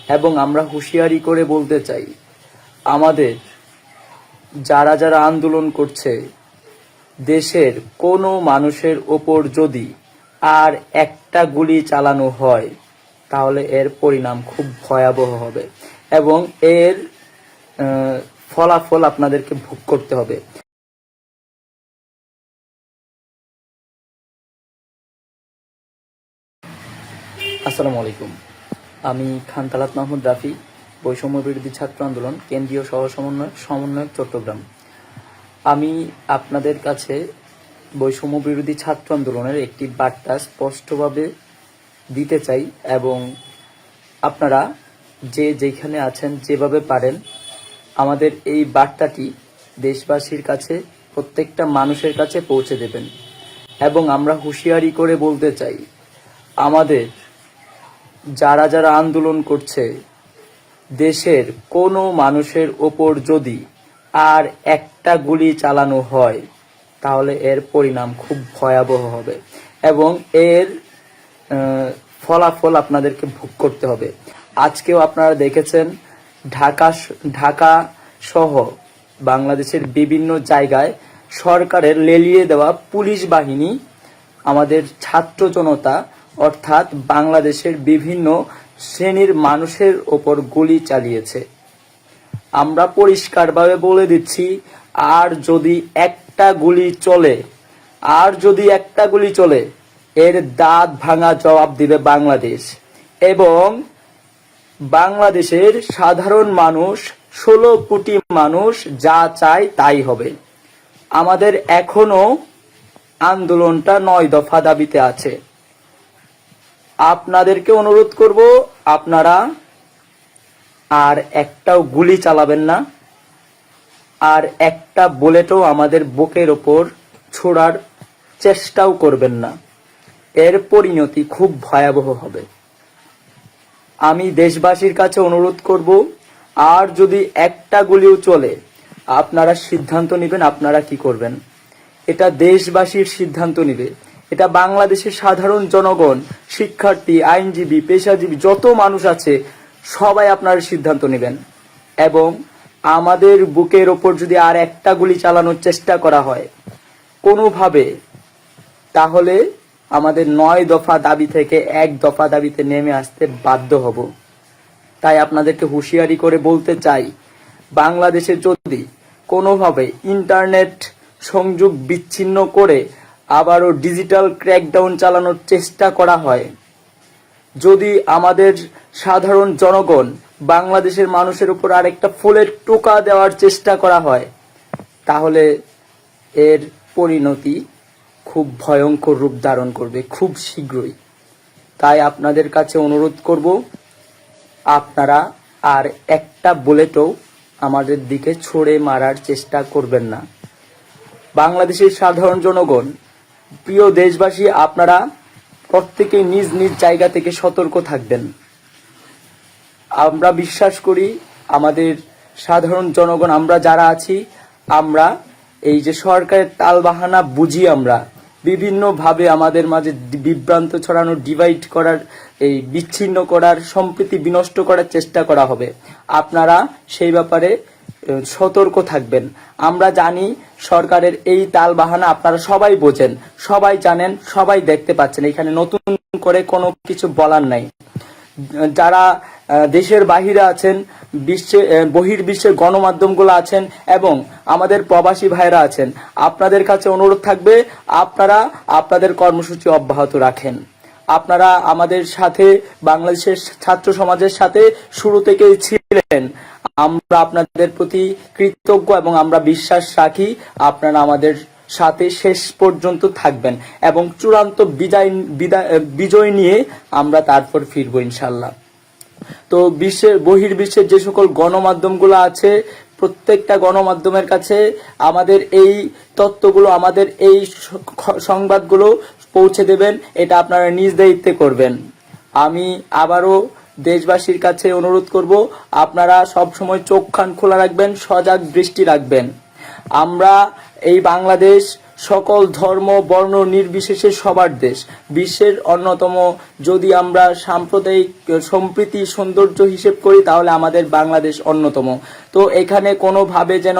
এবং আমরা হুঁশিয়ারি করে বলতে চাই, আমাদের যারা যারা আন্দোলন করছে, দেশের কোনো মানুষের ওপর যদি আর একটা গুলি চালানো হয় তাহলে এর পরিণাম খুব ভয়াবহ হবে এবং এর ফলাফল আপনাদেরকে ভোগ করতে হবে। আসসালামু আলাইকুম, আমি খান তালাত মাহমুদ রাফি, বৈষম্য বিরোধী ছাত্র আন্দোলন কেন্দ্রীয় সহ সমন্বয়ক চট্টগ্রাম। আমি আপনাদের কাছে বৈষম্য বিরোধী ছাত্র আন্দোলনের একটি বার্তা স্পষ্টভাবে দিতে চাই এবং আপনারা যে যেখানে আছেন যেভাবে পারেন আমাদের এই বার্তাটি দেশবাসীর কাছে, প্রত্যেকটা মানুষের কাছে পৌঁছে দেবেন। এবং আমরা হুঁশিয়ারি করে বলতে চাই, আমাদের যারা যারা আন্দোলন করছে, দেশের কোনো মানুষের ওপর যদি আর একটা গুলি চালানো হয় তাহলে এর পরিণাম খুব ভয়াবহ হবে এবং এর ফলাফল আপনাদেরকে ভোগ করতে হবে। আজকেও আপনারা দেখেছেন ঢাকা সহ বাংলাদেশের বিভিন্ন জায়গায় সরকারের লেলিয়ে দেওয়া পুলিশ বাহিনী আমাদের ছাত্র জনতা অর্থাৎ বাংলাদেশের বিভিন্ন শ্রেণীর মানুষের ওপর গুলি চালিয়েছে। আমরা পরিষ্কারভাবে বলে দিচ্ছি, আর যদি একটা গুলি চলে এর দাঁত ভাঙা জবাব দিবে বাংলাদেশ এবং বাংলাদেশের সাধারণ মানুষ, 16 কোটি মানুষ যা চায় তাই হবে। আমাদের এখনো আন্দোলনটা 9 দফা দাবিতে আছে। আপনাদেরকে অনুরোধ করব, আপনারা আর একটাও গুলি চালাবেন না, আর একটা বুলেটও আমাদের বুকের ওপর ছোড়ার চেষ্টাও করবেন না। এর পরিণতি খুব ভয়াবহ হবে। আমি দেশবাসীর কাছে অনুরোধ করব, আর যদি একটা গুলিও চলে আপনারা সিদ্ধান্ত নেবেন আপনারা কি করবেন। এটা দেশবাসীর সিদ্ধান্ত নেবে, এটা বাংলাদেশের সাধারণ জনগণ, শিক্ষার্থী, আইনজীবী, পেশাজীবী যত মানুষ আছে সবাই আপনারা সিদ্ধান্ত নেবেন। এবং আমাদের বুকের ওপর যদি আর একটা গুলি চালানোর চেষ্টা করা হয় কোনোভাবে, তাহলে আমাদের 9 দফা দাবি থেকে 1 দফা দাবিতে নেমে আসতে বাধ্য হব। তাই আপনাদেরকে হুঁশিয়ারি করে বলতে চাই, বাংলাদেশে যদি কোনোভাবে ইন্টারনেট সংযোগ বিচ্ছিন্ন করে আবারও ডিজিটাল ক্র্যাকডাউন চালানোর চেষ্টা করা হয়, যদি আমাদের সাধারণ জনগণ, বাংলাদেশের মানুষের উপর আরেকটা ফুলের টোকা দেওয়ার চেষ্টা করা হয়, তাহলে এর পরিণতি খুব ভয়ঙ্কর রূপ ধারণ করবে খুব শীঘ্রই। তাই আপনাদের কাছে অনুরোধ করব, আপনারা আর একটা বুলেটও আমাদের দিকে ছুড়ে মারার চেষ্টা করবেন না। বাংলাদেশের সাধারণ জনগণ, প্রিয় দেশবাসী, আপনারা প্রত্যেকে নিজ নিজ জায়গা থেকে সতর্ক থাকবেন। আমরা বিশ্বাস করি আমাদের সাধারণ জনগণ, আমরা যারা আছি, আমরা এই যে সরকারের তালবাহানা বুঝি, আমরা বিভিন্নভাবে আমাদের মাঝে বিভ্রান্ত ছড়ানো, ডিভাইড করার, এই বিচ্ছিন্ন করার, সম্প্রীতি বিনষ্ট করার চেষ্টা করা হবে। আপনারা সেই ব্যাপারে সতর্ক থাকবেন। আমরা জানি সরকারের এই তালবাহানা আপনারা সবাই বোঝেন, সবাই জানেন, সবাই দেখতে পাচ্ছেন। এখানে নতুন করে কোনো কিছু বলার নাই। যারা দেশের বাহিরে আছেন, বহির্বিশ্বের গণমাধ্যমগুলো আছেন এবং আমাদের প্রবাসী ভাইরা আছেন, আপনাদের কাছে অনুরোধ থাকবে আপনারা আপনাদের কর্মসূচি অব্যাহত রাখেন। আপনারা আমাদের সাথে, বাংলাদেশের ছাত্র সমাজের সাথে শুরু থেকেই ছিলেন। আমরা আপনাদের প্রতি কৃতজ্ঞ এবং আমরা বিশ্বাস রাখি আপনারা আমাদের সাথে শেষ পর্যন্ত থাকবেন এবং চূড়ান্ত বিজয় নিয়ে আমরা তারপর ফিরবো ইনশাল্লাহ। তো বহির্বিশ্বের যে সকল গণমাধ্যমগুলো আছে, প্রত্যেকটা গণমাধ্যমের কাছে আমাদের এই তথ্যগুলো, আমাদের এই সংবাদগুলো পৌঁছে দেবেন। এটা আপনারা নিজ দায়িত্বে করবেন। আমি আবারও দেশবাসীর কাছে অনুরোধ করব, আপনারা সব সময় চোখ কান খোলা রাখবেন, সজাগ দৃষ্টি রাখবেন। আমরা এই বাংলাদেশ সকল ধর্ম বর্ণ নির্বিশেষে সবার দেশ, বিশ্বের অন্যতম, যদি আমরা সাম্প্রদায়িক সম্প্রীতি সৌন্দর্য হিসেব করি তাহলে আমাদের বাংলাদেশ অন্যতম। তো এখানে কোনোভাবে যেন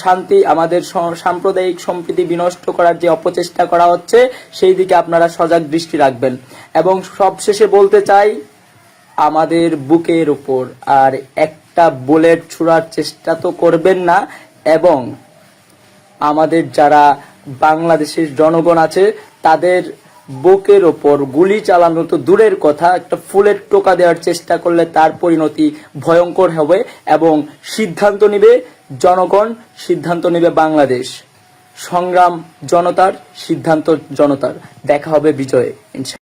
শান্তি, আমাদের সাম্প্রদায়িক সম্প্রীতি বিনষ্ট করার যে অপচেষ্টা করা হচ্ছে সেই দিকে আপনারা সজাগ দৃষ্টি রাখবেন। এবং সবশেষে বলতে চাই, আমাদের বুকের উপর আর একটা বুলেট ছোড়ার চেষ্টা তো করবেন না। এবং আমাদের যারা বাংলাদেশের জনগণ আছে তাদের বুকের ওপর গুলি চালানো তো দূরের কথা, একটা ফুলের টোকা দেওয়ার চেষ্টা করলে তার পরিণতি ভয়ঙ্কর হবে। এবং সিদ্ধান্ত নেবে জনগণ, সিদ্ধান্ত নেবে বাংলাদেশ। সংগ্রাম জনতার, সিদ্ধান্ত জনতার। দেখা হবে বিজয়ে ইনশাআল্লাহ।